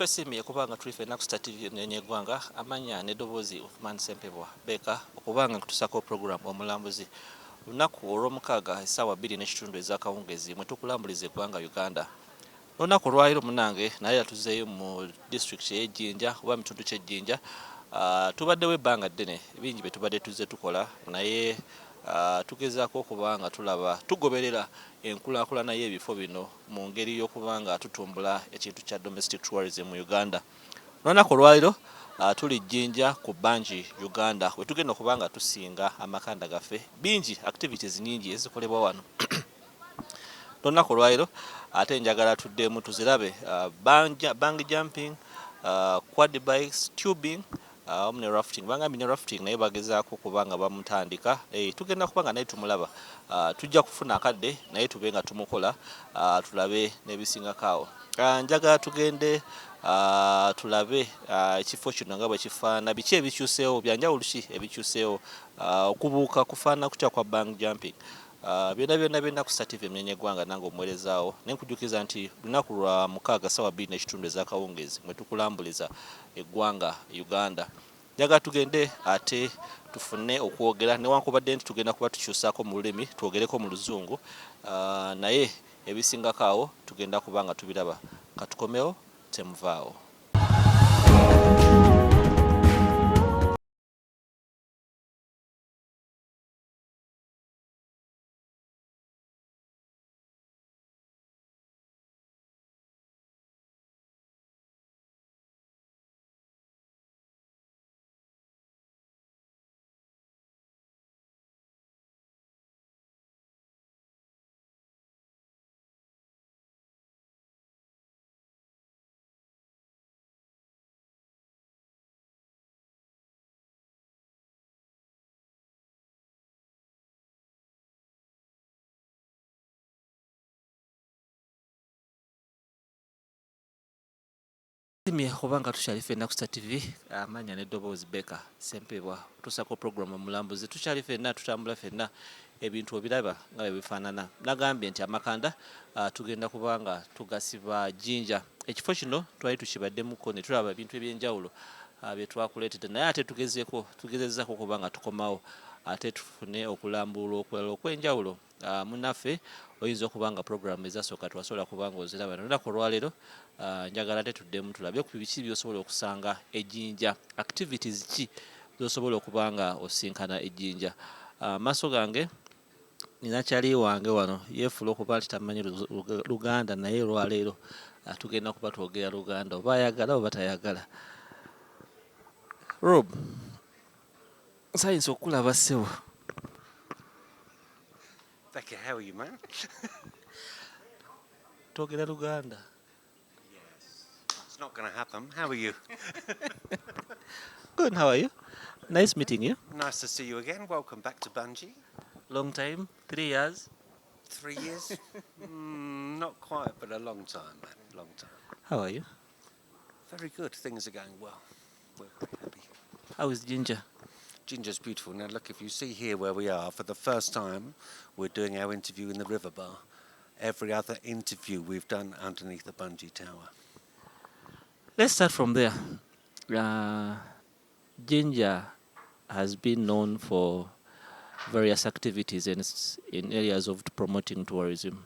Twesiimye kubanga tuli ffenna ku Star TV y'eggwanga amanya n'eddoboozi Othman Ssempebwa Beka okubanga kutusako program omulambuzi lunaku olw'omukaaga essaawa 2:30 ez'akawungeezi mwe tukulambuliza eggwanga Uganda. Olunaku olwaliro munange naye yatuzeeyo mu district y'e Jinja oba mitundu ky'e Jinja. Tubaddewo ebbanga ddene bingi bye tubadde tuzze tukola naye tugezaako okubanga tulaba tugoberera enkulaakulana y'ebifo bino mu ngeri y'okubanga tutumbula ekintu kya domestic tourism mu Uganda. Olunaku olwaliro tuli Jinja ku Bungee Uganda we tugenda okubanga tusinga amakanda gaffe bingi activities nyingi ezikolebwa wano. Olunaku olwaliro ate njagala tuddemu tuzirabe bungee jumping, quad bikes, tubing, omne rafting. Bangambye ne rafting naye bagezaako kubanga bamutandika. Tugenda kubanga naye tumulaba. Tujja kufuna akadde naye tube nga tumukola tulabe n'ebisingakaawo. Njagala tugende tulabe ekifo kino nga bwe kifaana, biki ebikyuseewo, byanjawulo ki ebikyuseewo, okubuuka kufaana kutya kwa bungee jumping. Byonna ku Star TV y'eggwanga nange omuweerezaawo ne nkujjukiza nti lunaku lwa mukaaga ssaawa 2:30 ez'akawungeezi mwe tukulambuliza eggwanga Uganda. Njagala tugende ate tufune okwogera newankubadde nti tugenda kuba tukyusaako mu lulimi twogereko mu Luzungu, naye ebisingakaawo tugenda kuba nga tubiraba. Katukomewo temuvaawo. Tusiimye kubanga tukyali ffenna ku Star TV amanya n'eddoboozi Beka Ssempebwa tusako program omulambuzi tukyali ffenna tutambula ffenna ebintu obiraba nga bwe bifaanana. Nagambye nti amakanda tugenda kubanga tugasiba Jinja. Ekifo kino twali tukibaddemuko ne tulaba ebintu eby'enjawulo bye twakuleetedde naye ate tugezezzaako kubanga tukomawo ate tufune okulambula okwala okw'enjawulo. Munnaffe oyinza okubanga program ezasooka twasobola kubanga oziraba. Olunaku olwaleero njagala ate tuddemu tulabe ku biki by'osobola okusanga ejjinja, activities ki z'osobola okubanga osinkana ejjinja. Maaso gange nina kyali wange wano yeefula okuba nti tamanyi Luganda naye olwaleero tugenda kuba twogera Luganda oba ayagala oba tayagala. Rob, sayinza okulaba ssebo. Becky, how are you, man? Twogera Luganda. It's not going to happen. How are you? Good, how are you? Nice meeting you. Nice to see you again. Welcome back to Bungee. Long time, 3 years. 3 years? Not quite, but a long time, man. Long time. How are you? Very good. Things are going well. We're very happy. How is Jinja? Jinja's beautiful. Now, look, if you see here where we are, for the first time, we're doing our interview in the river bar. Every other interview we've done underneath the Bungee Tower. Let's start from there. Jinja has been known for various activities in areas of promoting tourism.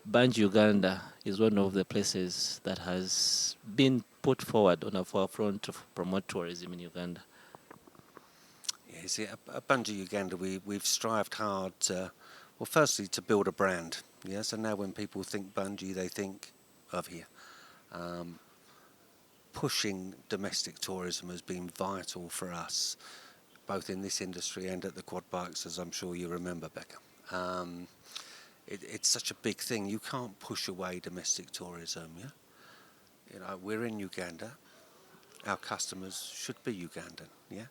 Bungee Uganda is one of the places that has been put forward on the forefront to promote tourism in Uganda. Yeah, you see, at Bungee Uganda, we've strived hard to, well, firstly, to build a brand. Yeah, so now when people think Bungee, they think of here. Pushing domestic tourism has been vital for us, both in this industry and at the quad bikes, as I'm sure you remember, Becca. It's such a big thing. You can't push away domestic tourism, yeah? You know, we're in Uganda. Our customers should be Ugandan, yeah?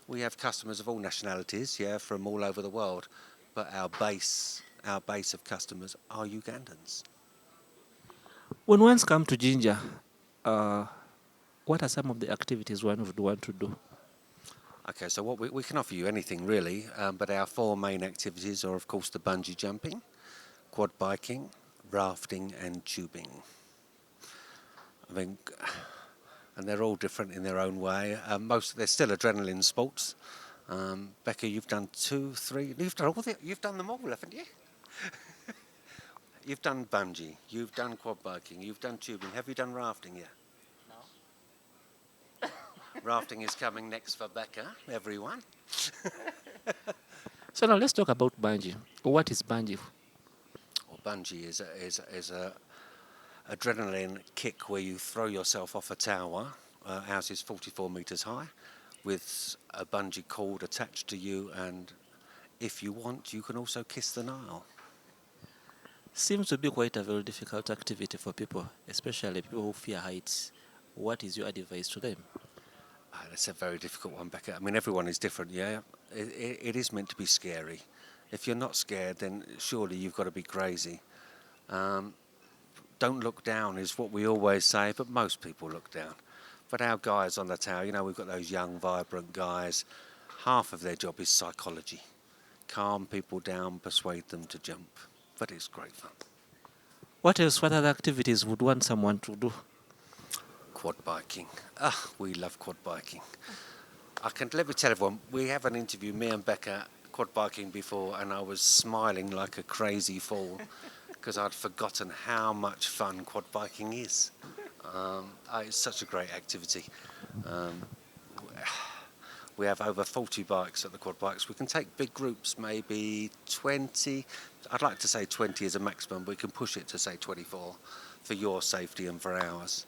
We have customers of all nationalities, yeah, from all over the world, but our base of customers are Ugandans. When one's come to Jinja, what are some of the activities one would want to do? Okay, so what we can offer you anything really, but our 4 main activities are, of course, the bungee jumping, quad biking, rafting and tubing. I mean, and they're all different in their own way. They're still adrenaline sports. Becca, you've done 2, 3. You've done them all, haven't you? You've done bungee. You've done quad biking. You've done tubing. Have you done rafting yet? No. Rafting is coming next for Becca. Everyone. So now let's talk about bungee. What is bungee? Well, bungee is a adrenaline kick where you throw yourself off a tower. Ours is 44 metres high, with a bungee cord attached to you, and if you want, you can also kiss the Nile. Seems to be quite a very difficult activity for people, especially people who fear heights. What is your advice to them? That's a very difficult one, Becca. I mean, everyone is different, yeah. It is meant to be scary. If you're not scared, then surely you've got to be crazy. Don't look down is what we always say, but most people look down. But our guys on the tower, we've got those young, vibrant guys. Half of their job is psychology. Calm people down, persuade them to jump. But it's great fun. What else? What other activities would want someone to do? Quad biking. We love quad biking. Let me tell everyone, we have an interview, me and Becca, quad biking before, and I was smiling like a crazy fool because I'd forgotten how much fun quad biking is. It's such a great activity. We have over 40 bikes at the quad bikes. We can take big groups, maybe 20. I'd like to say 20 is a maximum. We can push it to say 24 for your safety and for ours.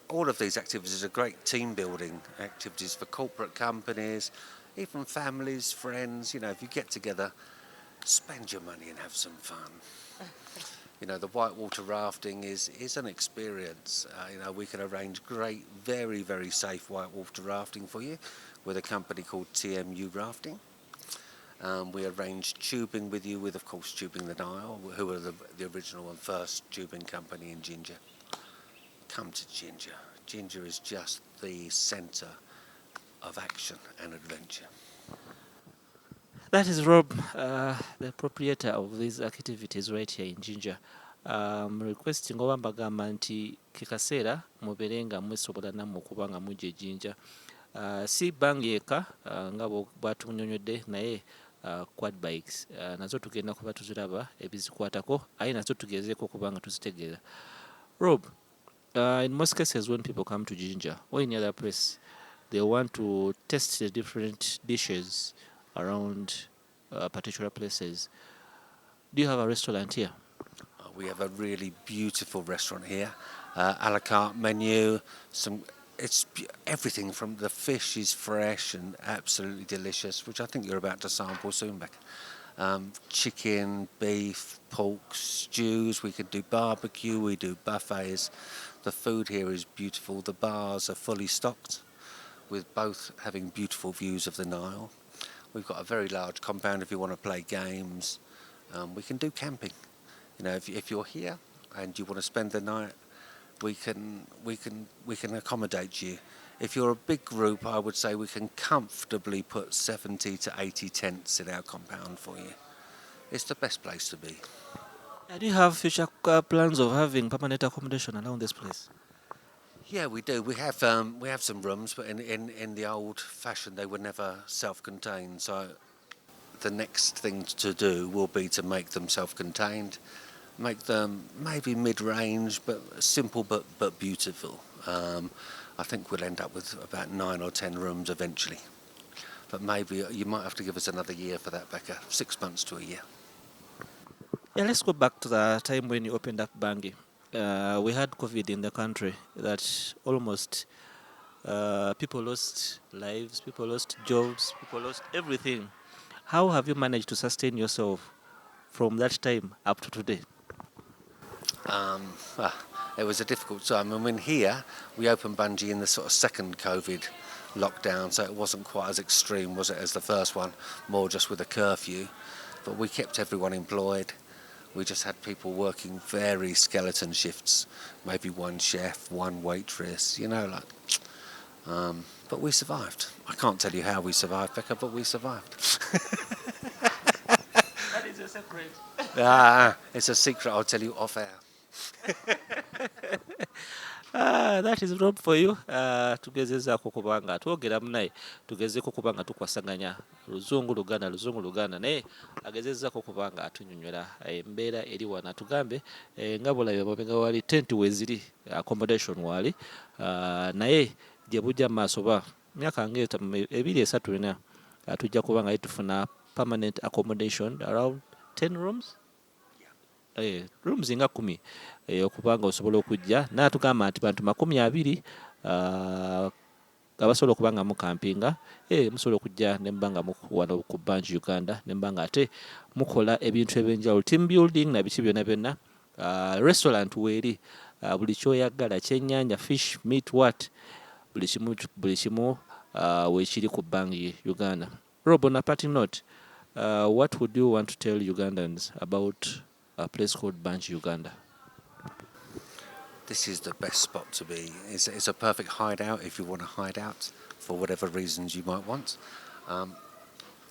All of these activities are great team building activities for corporate companies, even families, friends. If you get together, spend your money and have some fun. The whitewater rafting is an experience. We can arrange great, very, very safe whitewater rafting for you with a company called TMU Rafting. We arrange tubing with you with, of course, Tubing the Nile, who are the original and first tubing company in Jinja. Come to Jinja. Jinja is just the centre of action and adventure. That is Rob, the proprietor of these activities right here in Jinja. Requesting oba mbagamba nti kikaseera mubeere nga mwesobola nammwe okuba nga mujja Jinja. Si bangi eka nga bwatunyonyodde naye quad bikes nazo tugenda kuba tuziraba ebizikwatako aye nazo tugezeeko okuba nga tuzitegeera. Rob, in most cases when people come to Jinja or any other place, they want to test the different dishes around particular places. Do you have a restaurant here? We have a really beautiful restaurant here, a la carte menu. Everything from the fish is fresh and absolutely delicious, which I think you're about to sample soon, Beck. Chicken, beef, pork, stews. We can do barbecue. We do buffets. The food here is beautiful. The bars are fully stocked, with both having beautiful views of the Nile. We've got a very large compound if you want to play games. We can do camping. If you're here and you want to spend the night, we can accommodate you. If you're a big group, I would say we can comfortably put 70 to 80 tents in our compound for you. It's the best place to be. Do you have future plans of having permanent accommodation around this place? Yeah, we do. We have some rooms, but in the old fashion, they were never self-contained. So the next thing to do will be to make them self-contained, make them maybe mid-range, but simple but beautiful. I think we'll end up with about 9 or 10 rooms eventually. But maybe you might have to give us another year for that, Becca. 6 months to a year. Yeah, let's go back to the time when you opened up Bungee. We had COVID in the country that almost people lost lives, people lost jobs, people lost everything. How have you managed to sustain yourself from that time up to today? It was a difficult time. I mean, here we opened Bungee in the sort of second COVID lockdown, so it wasn't quite as extreme, was it, as the first one, more just with a curfew. But we kept everyone employed. We just had people working very skeleton shifts, maybe one chef, one waitress, but we survived. I can't tell you how we survived, Becca, but we survived. That is a secret. It's a secret I'll tell you off air. That is Rob for you. Tugezezaako kubanga twogeramu naye tugezeeko kubanga tukwasaganya luzungu luganda naye agezezaako kubanga atunyonyola embeera eri wano atugambe nga bulabe mabega wali tent weziri accommodation wali naye gye bujja mu maaso ba myaka ebiri esatu ena tujja kubanga tufuna permanent accommodation around 10 rooms. Rooms nga 10 okubanga osobola okujja n'atugamba nti bantu 20 abasobola okubanga mu campinga musobola okujja ne mbanga wano ku Bungee Uganda ne mbanga ate mukola ebintu ebyenjawulo team building na biki byonna restaurant weeri buli kyoyagala kyennyanja fish meat what buli kimu weekiri ku Bungee Uganda. Rob, on a parting note, what would you want to tell Ugandans about a place called Bungee Uganda? This is the best spot to be. It's a perfect hideout if you want to hide out for whatever reasons you might want.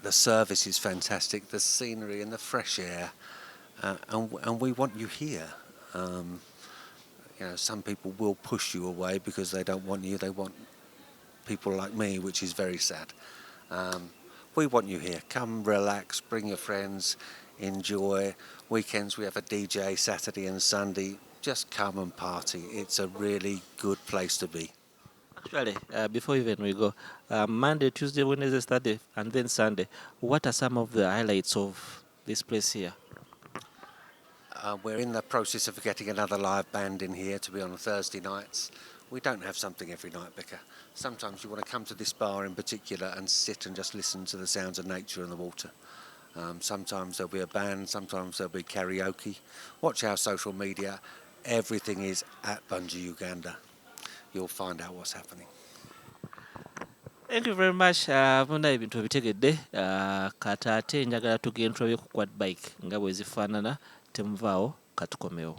The service is fantastic, the scenery and the fresh air, and we want you here. Some people will push you away because they don't want you. They want people like me, which is very sad. We want you here. Come, relax, bring your friends, enjoy. Weekends we have a DJ Saturday and Sunday. Just come and party. It's a really good place to be. Actually, before even we go, Monday, Tuesday, Wednesday, Thursday, and then Sunday, what are some of the highlights of this place here? We're in the process of getting another live band in here to be on Thursday nights. We don't have something every night, Becca. Sometimes you want to come to this bar in particular and sit and just listen to the sounds of nature and the water. Sometimes there'll be a band, sometimes there'll be karaoke. Watch our social media. Everything is at Bungee Uganda. You'll find out what's happening. Thank you very much. Munda ebintu bitegedde kata ate njagala tugende tulabe ku quad bike nga bwe zifaanana temuvaawo katukomewo.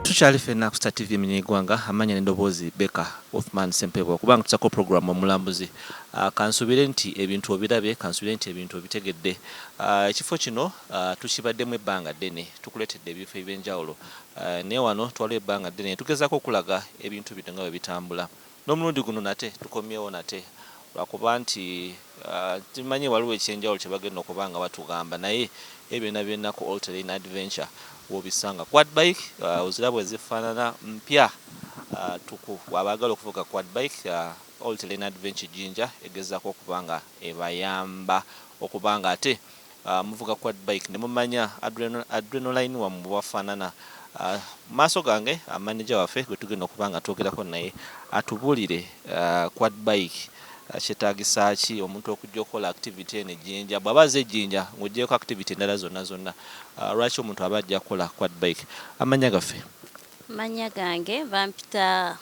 Tukyali ffenna ku Star TV Uganda amanya n'eddoboozi Beka Othman Sempebwa kubanga tusako program omulambuzi kansubire nti ebintu obirabye kansubire nti ebintu obitegedde ekifo kino tukibaddemu ebbanga ddene tukuletedde ebifo ebyenjawulo naye wano twaliwo ebbanga ddene tugezaako okulaga ebintu bino nga bwe bitambula n'omulundi guno nate tukomyewo nate lwakuba nti tumanyi waliwo ekyenjawulo kye bagenda okuba nga batugamba naye ebyo byonna ku All Terrain Adventure wobisanga quad bike ozirabwe zifaanana mpya tuku abagala okuvuga quad bike All Terrain Adventure Jinja egezaako okubanga ebayamba okubanga ate muvuga quad bike ne mumanya adrenaline wamu wafaanana maaso gange manager waffe gwe tugenda okubanga twogerako naye atubuulire quad bike kyetaagisa ki omuntu okujja okukola activity ene Jinja bw'aba azze Jinja ng'oggyeko activity endala zonna lwaki omuntu aba ajja kukola quad bike amanya gaffe? Manya gange bampita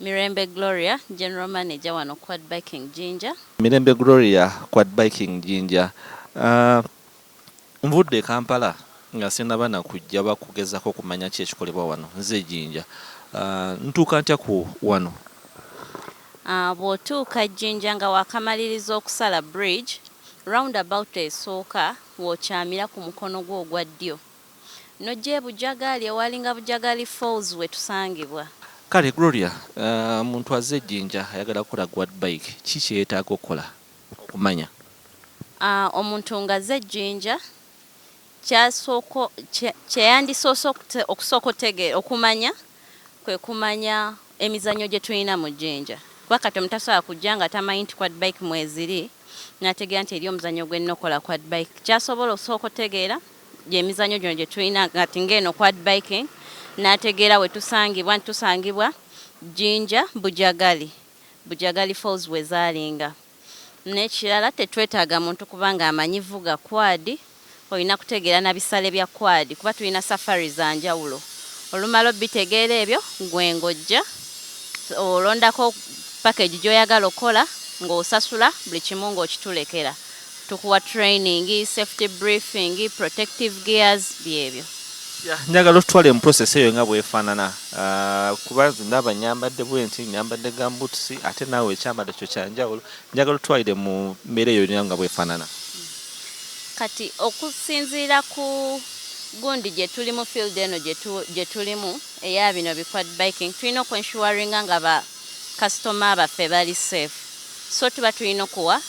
Mirembe Gloria, General Manager wano Quad Biking Jinja. Mirembe Gloria, Quad Biking Jinja. Nvudde Kampala nga sinaba na kujja bakugezako kumanya ki ekikolebwa wano nze Jinja. Ntuuka ntya ku wano? Bw'otuuka Jinja nga wakamaliriza okusala bridge, roundabout esooka w'okyamira ku mukono gwo ogwa ddyo. N'ojja ebujagali ewalinga Bujagali Falls we tusangibwa. Kale Gloria, muntu azze Jinja ayagala kukola quad bike ki kye yeetaaga okukola okumanya? Omuntu nga azze Jinja kyeyandisoose okusooka okumanya kwe kumanya emizannyo gye tulina mu Jinja. Kuba kati omuntu tasobola kujja nga tamanyi nti quad bike mweziri n'ategeera nti eri omuzannyo gwe nnina okukola quad bike. Kyasobola okusooka otegeera gy'emizannyo gyonna gye tulina ngati ng'eno quad biking n'ategeera we tusangibwa Jinja Bujagali Falls we zaalinga. N'ekirala tetwetaaga muntu kubanga amanyi vuga quad, olina kutegeera na bisale bya quad kuba tulina safari za njawulo. Olumala obitegeera ebyo gwe ng'ojja olondako package gy'oyagala okola ng'osasula buli kimu ng'okitulekera. Tukuwa training, safety briefing, protective gears, byebyo. Njagala otutwale mu process eyo nga bwefaanana kuba ndaba nyambadde bwenti nyambadde gambuutusi ate naawe ekyambadde kyo kyanjawulo njagala otutwalire mu mbeera eyo nga bwefaanana. Kati okusinziira ku gundi gye tuli mu field eno gye tulimu eya bino bi quad biking tulina okwensuringa nga ba customer baffe bali safe, so tuba tulina okuwa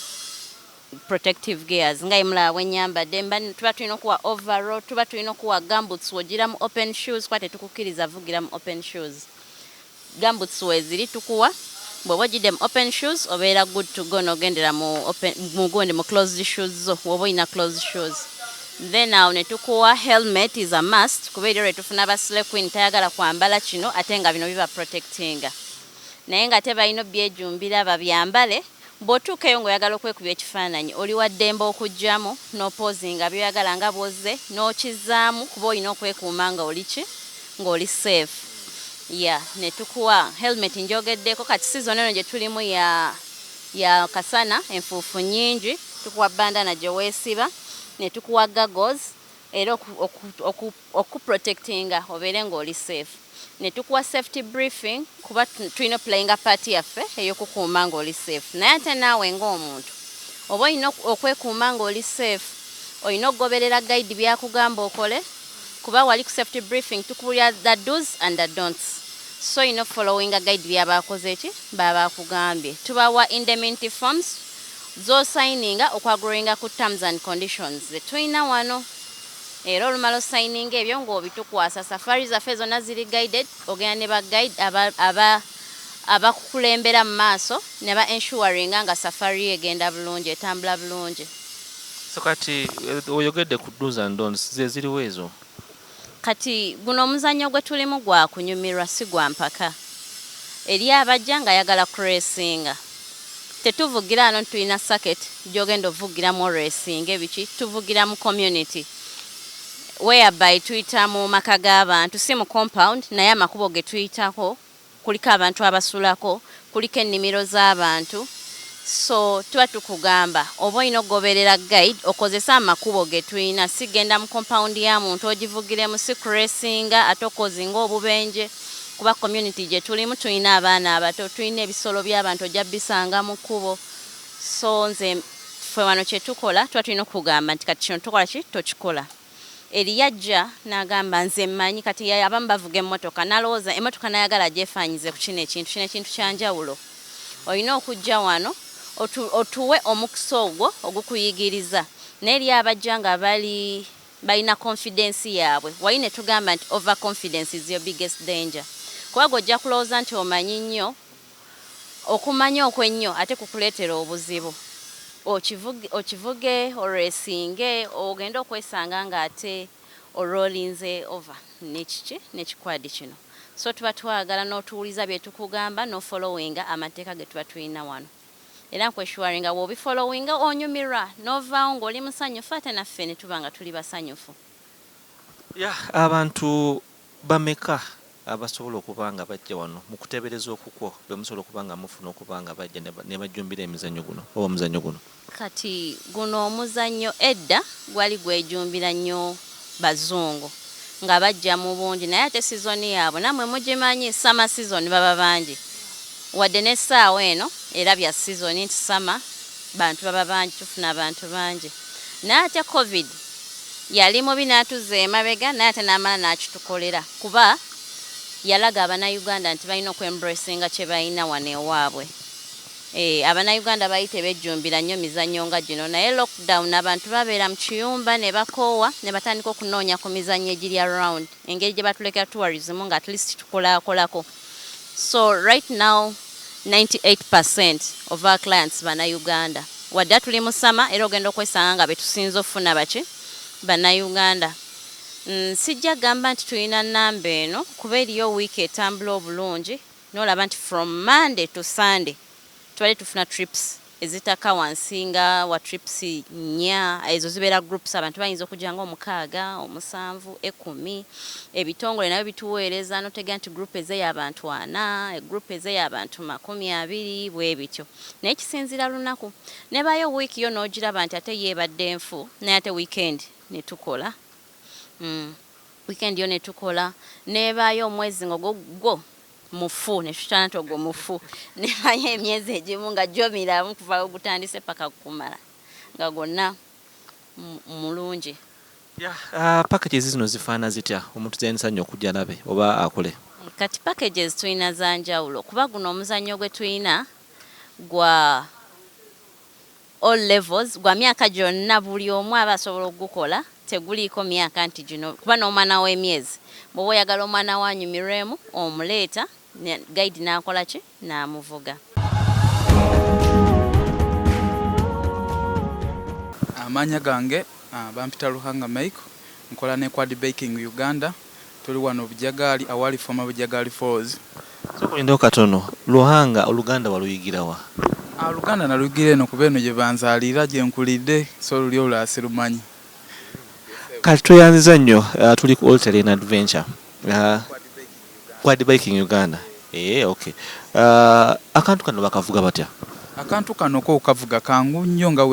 protective gears nga imula wenyambadde tuba tulina okuwa overall, tuba tulina okuwa gumboots wogira mu open shoes kwate tukukiriza vugira mu open shoes. Gumboots weziri tukuwa bw'oba ogidde mu open shoes obeera good to go n'ogendera mu closed shoes zo woba olina closed shoes. Then awo ne tukuwa helmet is a must kuba eryo lwe tufuna ba slay queen tayagala kwambala kino ate nga bino biba protectinga. Naye nga tebalina byejumbira babyambale bw'otuukayo ng'oyagala okwekubya ekifaananyi oli wa ddembe okugyamu n'opoozinga byoyagala nga bw'ozze n'okizaamu kuba olina okwekuuma nga oli ng'oli safe. Ne tukuwa helmet njogeddeko kati season eno gye tulimu ya kasana enfuufu nnyingi tukuwa bandana gye weesiba ne tukuwa goggles era okuprotectinga obeere ng'oli safe. Ne tukuwa safety briefing kuba tulina playinga party yaffe ey'okukuuma ng'oli safe. Naye ate naawe ng'omuntu oba olina okwekuuma ng'oli safe olina okugoberera guide byakugamba okole kuba wali ku safety briefing tukubulira the do's and the don'ts, so olina following guide byabakoze ki babakugambye. Tubawa indemnity forms zosigninga okwagrowinga ku terms and conditions tulina wano era olumala osigninga ebyo ng'obitukwasa. Safari zaffe zonna ziri guided, ogenda ne ba guide abakukulembera mu maaso ne ba ensuringa nga safari egenda bulungi etambula bulungi. So kati oyogedde ku do's and don'ts ze ziriwo ezo? Kati guno omuzannyo gwe tulimu gwa kunyumirwa si gwa mpaka. Eri abajja nga yagala kureesinga tetuvugira ano tulina circuit gy'ogenda ovugiramu racing ebiki tuvugira mu community whereby tuyita mu maka g'abantu si mu compound naye amakubo ge tuyitako kuliko abantu abasulako kuliko ennimiro z'abantu, so tuba tukugamba oba olina okugoberera guide okozesa amakubo ge tulina si genda mu compound ya muntu ogivugiremu si kureesinga ate okozinga obubenje kuba community gye tulimu tulina abaana abato tulina ebisolo by'abantu ojja bisanga mu kkubo. So nze ffe wano kye tukola tuba tulina okugamba nti kati kino tukola ki tokikola. Eri yajja n'agamba nze mmanyi kati abamu bavuga emmotoka nalowooza emmotoka nayagala gyefaanyize ku kino ekintu kyanjawulo. Olina okujja wano otuwe omukisa ogwo ogukuyigiriza naye eri abajja nga balina confidence yaabwe wali ne tugamba nti over confidence is your biggest danger. Kuba gojja kulowooza nti omanyi nnyo okumanya okwennyo ate kukuleetera obuzibu. Okivuge oreesinge ogenda okwesanga nga ate orolinze over nekikwadi kino. So tuba twagala n'otuwuliza bye tukugamba n'ofollowinga amateeka ge tuba tulina wano. Era nkweshuwaringa bw'obifollowinga onyumirwa n'ovaawo ng'oli musanyufu ate naffe ne tuba nga tuli basanyufu. Abantu bameka abasobola okuba nga bajja wano mu kuteebereza okukwo be musobola okuba nga mufuna okuba nga bajja ne bajjumbira emizannyo guno oba omuzannyo guno? Kati guno omuzannyo edda gwali gwejumbira nnyo bazungu nga bajja mu bungi naye ate sizoni yaabwe namwe mugimanyi summer season baba bangi wadde n'essaawa eno era bya sizoni nti summer bantu baba bangi tufuna abantu bangi. Naye ate covid yali mubi n'atuzza emabega naye ate n'amala n'akitukolera kuba yalaga Abannayuganda nti balina okwembracinga kye balina wano ewaabwe. Abannayuganda bali tebejjumbira nnyo mizannyo nga gino naye lockdown abantu babeera mu kiyumba ne bakoowa ne batandika okunoonya ku mizannyo egiri around engeri gye batulekera tourism nga at least tukolaakolako. So right now 98% of our clients Bannayuganda wadde tuli mu sama era ogenda okwesanga nga betusinza okufuna baki Bannayuganda. Sijja gamba nti tulina nnamba eno kuba eriyo wiiki etambula obulungi n'olaba nti from Monday to Sunday twali tufuna trips ezitaka wansinga wa trips nya ezo zibeera groups abantu bayinza okujja nga 6, 7, 10 ebitongole nabyo bituweereza notega nti group ez'eyabantu 4 group ez'eyabantu 20 bwe bityo naye kisinzira lunaku ne bayo week yo n'ogiraba nti ate yeebadde nfu naye ate weekend ne tukola weekend yo ne tukola neebaayo omwezi ng'ogwo mufu ne tutana togo mufu nebayo emyezi egimu nga jomiramu kuva ogutandise paka kumala nga gonna mulungi. Packages zino zifaana zitya omuntu zayinza nnyo okujja nabe oba akole? Kati packages tulina za njawulo kuba guno omuzannyo gwe tulina gwa all levels gwa myaka gyonna buli omu aba asobola okugukola teguliiko myaka nti gino kuba n'omwana w'emyezi bw'oba oyagala omwana wanyumirwemu omuleeta guide n'akola ki n'amuvuga. Amanya gange bampita Luhanga Mike nkola ne Qaudbike Uganda tuli wano Bujagali awali former Bujagali Falls. So kulinda katono Luhanga Oluganda waluyigirawa? Luganda naluyigire no kuba eno gye banzaalira gye nkulidde so luli olwasirumanyi. Kati tuyanziza nnyo tuli ku All Terrain Adventure Qaudbike Uganda. Okay. Akantu kano bakavuga batya? Akantu kano ko kavuga kangu nnyo nga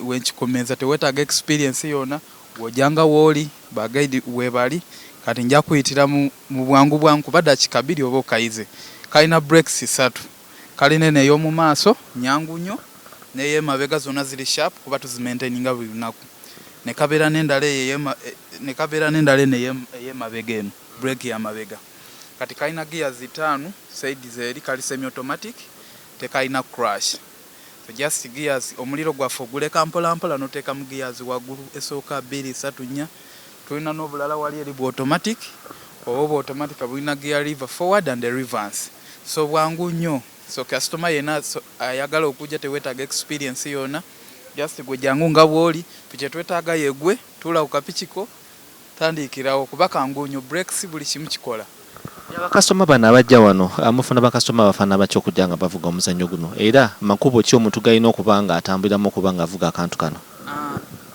wenkikomeza tewetaaga experience yona wojanga woli bagaidi webali kati nja kuyitira mu bwangu bwangu badakika 2 oba okayize kalina breaks 3 kaline neyo mu maaso nyangu nnyo neye mabega zona ziri sharp kuba tuzimaintaininga buli lunaku ne kabera n'endala neye mabega eno break ya mabega kati kalina gears 5 side zeri kali semi automatic tekalina crash. So just gears omuliro gwafe oguleka mpola noteka mu gears waggulu esooka 2 3 4 tulina n'obulala wali eri bu automatic oba automatic bulina gear lever forward and reverse so bwangu nnyo so customer yena ayagala okujja tewetaaga experience yona just gwe jangu nga bwoli tukye twetaaga yegwe tula ukapikiko tandikirawo kuba kangu nnyo breaks buli kimu kikola. Bakasitoma bano abajja wano amufuna bakasitoma bafana batya okujja nga bavuga omuzannyo guno era makubo ki omuntu galina okuba nga atambuliramu okuba nga avuga akantu kano?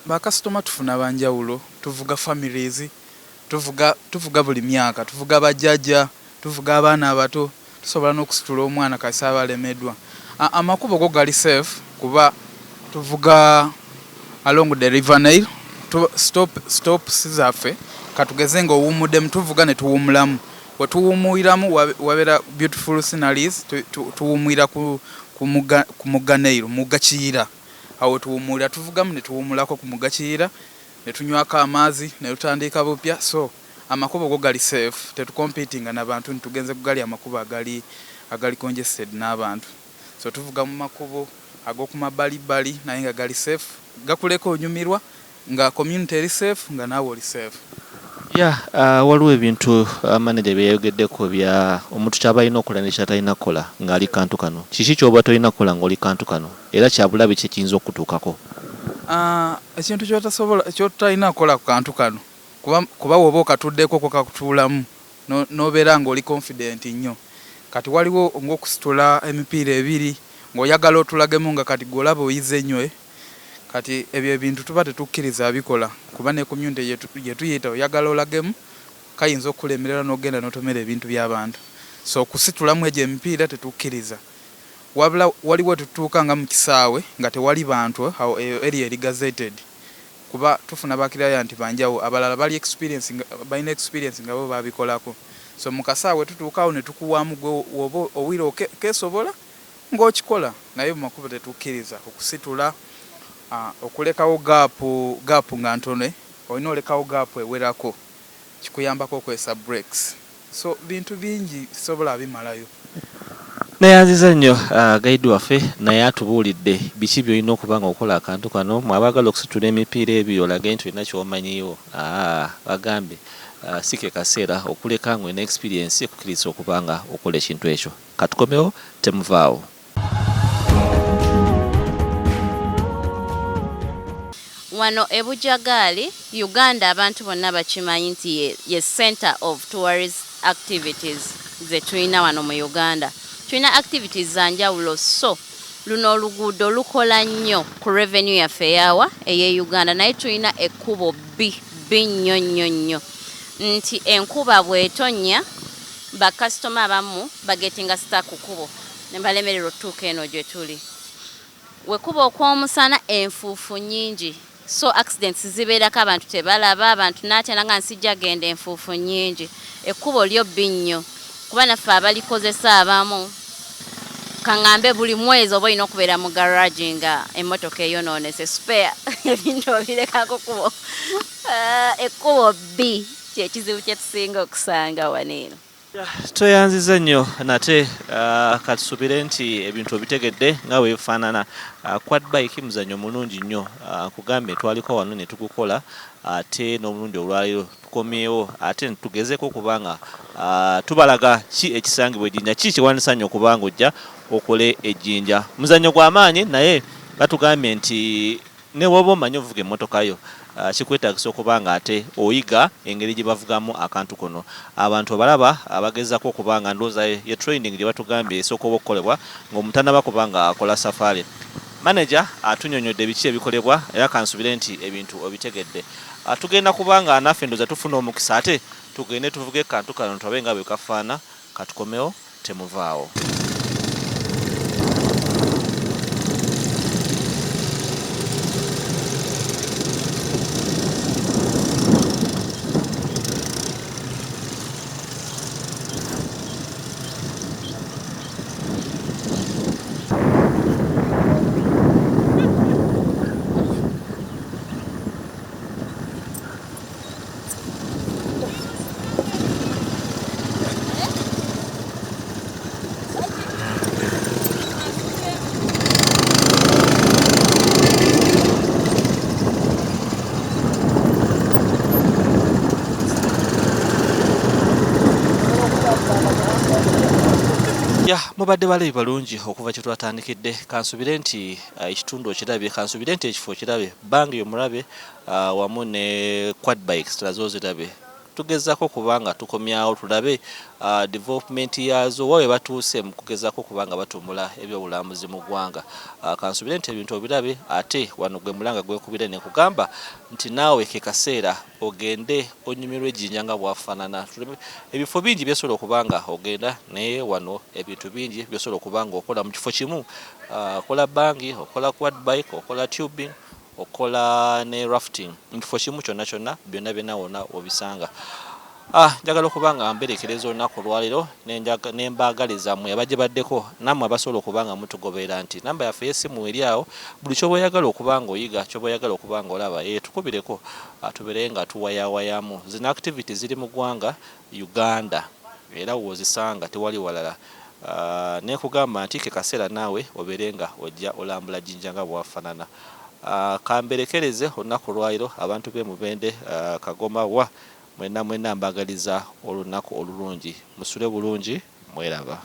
Bakasitoma tufuna banjawulo tuvuga families tuvuga buli myaka tuvuga bajjajja tuvuga abaana abato tusobola n'okusitula omwana kasaba alemeddwa. Amakubo go gali safe kuba tuvuga along the river Nile stop sizaffe katugeze nga owumuddemu tuvuga ne tuwumulamu wetuwumuyiramu wabera beautiful sceneries tuwumuyira ku mugga Nile mugga Kiyira awo tuwumulira tuvugamu ne tuwumulako ku mugga Kiyira ne tunywako amaazi ne tutandika bupya so amakubo go gali safe tetucompetinga n'abantu nitugenze kugali amakubo agali congested n'abantu so tuvuga mu makubo ag'okumabbalibbali naye nga gali safe gakuleka onyumirwa nga community eri safe nga naawe oli safe. Waliwo ebintu manager byeyogeddeko bya omuntu kyabalina okukola ne kyatalina kukola ng'ali kantu kano kiki kyoba tolina kukola ng'oli kantu kano era kyabulabe kye kiyinza okutuukako? Ekintu kyotalina kukola ku kantu kano kuba woba okatuddeko kokakutuulamu n'obeera ng'oli confident nnyo kati waliwo ng'okusitula emipiira 2 ng'oyagala otulagemu nga kati gw'olaba oyize nnyo kati ebyo ebintu tuba tetukkiriza abikola kuba ne community gye tuyita oyagala olagemu kayinza okulemerera n'ogenda n'otomera ebintu by'abantu so okusitulamu egyo emipiira tetukkiriza wabula waliwo tutuuka nga mu kisaawe nga tewali bantu area eri gazetted kuba tufuna bakiraya nti banjawo abalala balina experience nga bo babikolako so mu kasaawe tutuukaawo ne tukuwaamu gwe oba owira kesobola ng'okikola naye mu makubo tetukkiriza okusitula okulekawo gaapu nga ntone olina olekawo gaapu ewerako kikuyambako okwesa breaks so bintu bingi sobola bimalayo. Nayanziza nnyo guide waffe naye atubuulidde biki byolina okuba nga okola akantu kano mwabagala okusitula emipiira ebyo olage nti olina kyomanyiiwo bagambye si ke kaseera okuleka nga olina experience ekukkiriza okuba nga okola ekintu ekyo. Katukomewo temuvaawo. Wano Bujagali Uganda abantu bonna bakimanyi nti ye center of tourist activities ze tulina wano mu Uganda. Tulina activities za njawulo so luno oluguudo lukola nnyo ku revenue yaffe eyawa eye Uganda naye tulina ekkubo bbi nnyo nti enkuba bw'etonnya bakasitoma abamu bagetinga stuck ku kkubo ne balemererwa otuuka eno gye tuli. Wekuba okw'omusana enfuufu nnyingi so accidents zibeerako abantu tebalaba abantu n'atya nga nsijja genda enfuufu nnyingi ekkubo lyo bbi nnyo kuba naffe abalikozesa abamu kaŋŋambe buli mwezi oba olina okubeera mu garage nga emmotoka eyonoonese spare ebintu obirekako kubo ekkubo bbi kyekizibu kye tusinga okusanga waneeno. Tweyanziza nnyo nate katusubire nti ebintu obitegedde nga weefaanana. Qaudbike muzannyo mulungi nnyo nkugambye twaliko wano ne tugukola ate n'omulundi olwaliro tukomyewo ate netugezeko okubanga tubalaga ki ekisangibwa ejjinja ki kiwanisa nnyo okubanga ojja okole ejjinja. Muzannyo gw'amaanyi naye batugambye nti ne woba omanyi ovuga emmotoka yo kikwetaagisa okubanga ate oyiga engeri gye bavugamu akantu kono. Abantu abalaba abagezako okubanga ndowooza ye training gye batugambye esooka okukolebwa ng'omutanaba kubanga akola safaari. Manager atunyonyodde biki ebikolebwa era kansubire nti ebintu obitegedde. Tugenda kubanga naffe ndowooza tufuna omukisa ate tugende tuvuge kantu kano twabe nga bwe kafaana katukomewo temuvaawo. Mubadde balebi balungi okuva kye twatandikidde kansubire nti ekitundu okirabye kansubire nti ekifo okirabye Bungee omulabe wamu ne Qaudbike tulaze ozirabye tugezaako kubanga tukomyawo tulabe development yazo wawe batuuse mu kugezaako kubanga batumbula ebyobulambuzi mu ggwanga. Kansubire nti ebintu obirabe ate wano gwe mulanga gwekubire ne kugamba nti naawe ke kaseera ogende onyumirwe ejjinja nga bwafaanana. Ebifo bingi byesobola okubanga ogenda naye wano ebintu bingi byesobola okubanga okola mu kifo kimu. Okola Bungee, okola Qaudbike, okola tubing, okola ne rafting mu kifo kimu kyonna byonna wonna obisanga. Njagala okubanga mberekereza olunaku olwaliro nembaagaliza mmwe abagye baddeko nammwe abasobola okubanga mutugoberera nti namba yaffe y'essimu eri awo buli ky'oba oyagala okubanga oyiga ky'oba oyagala okubanga olaba tukubireko tubeere nga tuwayawayamu. Zino activity ziri mu ggwanga Uganda era wozisanga tewali walala. Nekugamba nti ke kaseera naawe obeere nga ojja olambula jjinja nga bwafaanana. Kamberekereze olunaku olwaliro abantu b'emubende Kagoma wa mwenna mbaagaliza olunaku olulungi musule bulungi mweraba.